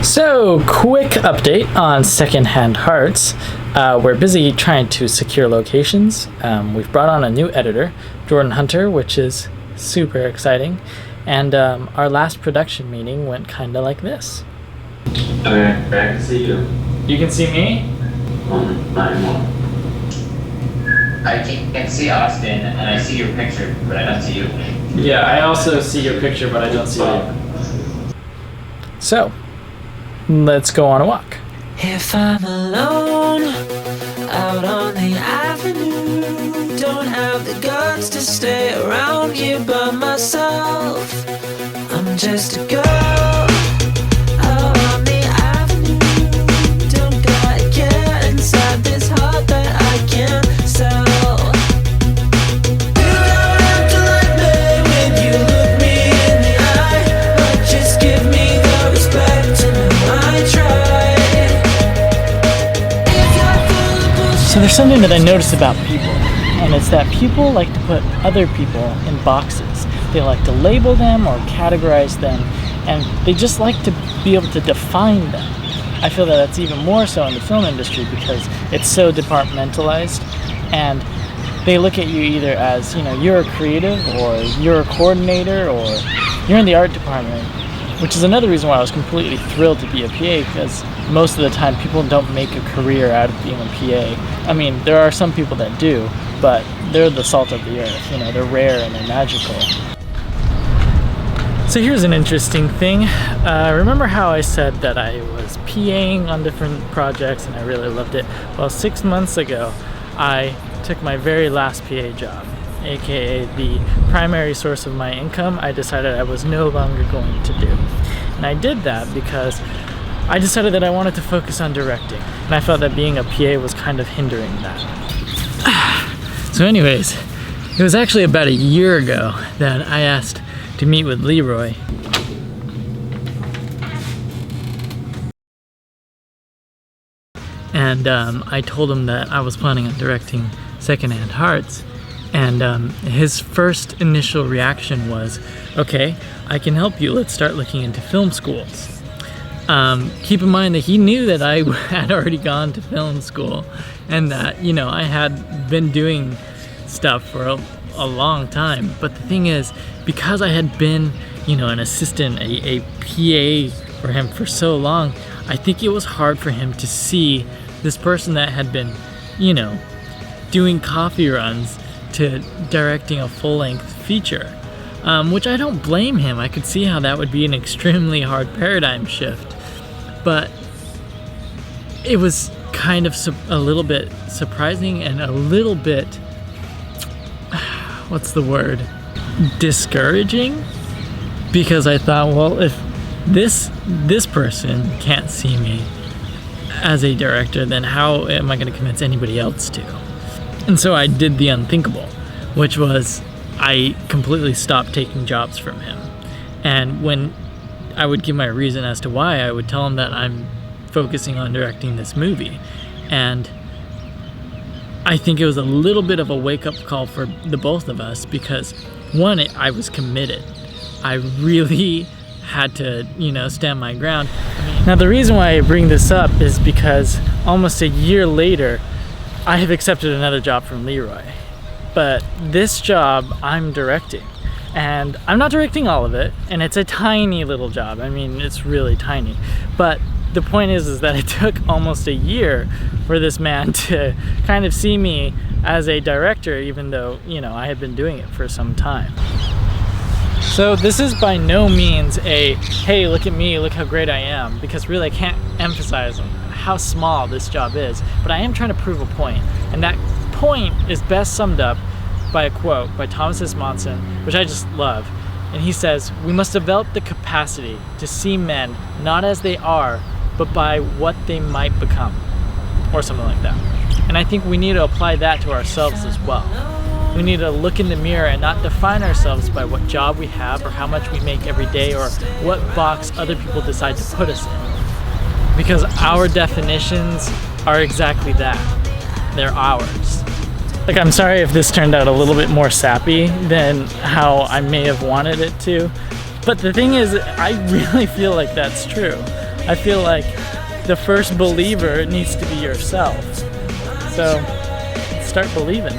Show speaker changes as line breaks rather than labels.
So, quick update on Secondhand Hearts. We're busy trying to secure locations. We've brought on a new editor, Jordan Hunter, which is super exciting. And our last production meeting went kind of like this.
Okay, I can see you.
You can see me?
On 9-1.
I can see Austin, and I see your picture, but I don't see you.
Yeah, I also see your picture, but I don't see you. So, let's go on a walk.
If I'm alone, out on the avenue, don't have the guts to stay around here by myself. I'm just a girl, out on the avenue, don't gotta care inside this heart that I can't sell. You don't have to like me when you look me in the eye, but just give me the respect to know I tried.
So there's something that I noticed about people, and it's that people like to put other people in boxes. They like to label them or categorize them, and they just like to be able to define them. I feel that that's even more so in the film industry because it's so departmentalized, and they look at you either as, you're a creative, or you're a coordinator, or you're in the art department, which is another reason why I was completely thrilled to be a PA, because most of the time people don't make a career out of being a PA. I mean, there are some people that do, but they're the salt of the earth. They're rare and they're magical. So here's an interesting thing. Remember how I said that I was PAing on different projects and I really loved it? Well, 6 months ago, I took my very last PA job, aka the primary source of my income. I decided I was no longer going to do. And I did that because I decided that I wanted to focus on directing. And I felt that being a PA was kind of hindering that. So anyways, it was actually about a year ago that I asked to meet with Leroy. And I told him that I was planning on directing Secondhand Hearts. And his first initial reaction was, okay, I can help you. Let's start looking into film schools. Keep in mind that he knew that I had already gone to film school and that, I had been doing stuff for a long time. But the thing is, because I had been, an assistant, a PA for him for so long, I think it was hard for him to see this person that had been, doing coffee runs to directing a full-length feature, which I don't blame him. I could see how that would be an extremely hard paradigm shift, but it was kind of a little bit surprising and a little bit, what's the word, discouraging, because I thought, well, if this person can't see me as a director, then how am I going to convince anybody else to? And so I did the unthinkable, which was I completely stopped taking jobs from him. And when I would give my reason as to why, I would tell him that I'm focusing on directing this movie. And I think it was a little bit of a wake-up call for the both of us because, one, I was committed. I really had to, stand my ground. Now, the reason why I bring this up is because almost a year later, I have accepted another job from Leroy, but this job I'm directing, and I'm not directing all of it, and it's a tiny little job. I mean, it's really tiny, but the point is that it took almost a year for this man to kind of see me as a director, even though, I had been doing it for some time. So this is by no means a, hey, look at me, look how great I am, because really I can't emphasize how small this job is, but I am trying to prove a point, and that point is best summed up by a quote by Thomas S. Monson, which I just love, and he says, "We must develop the capacity to see men not as they are, but by what they might become," or something like that. And I think we need to apply that to ourselves as well. We need to look in the mirror and not define ourselves by what job we have or how much we make every day or what box other people decide to put us in. Because our definitions are exactly that. They're ours. Like, I'm sorry if this turned out a little bit more sappy than how I may have wanted it to, but the thing is, I really feel like that's true. I feel like the first believer needs to be yourself. So start believing.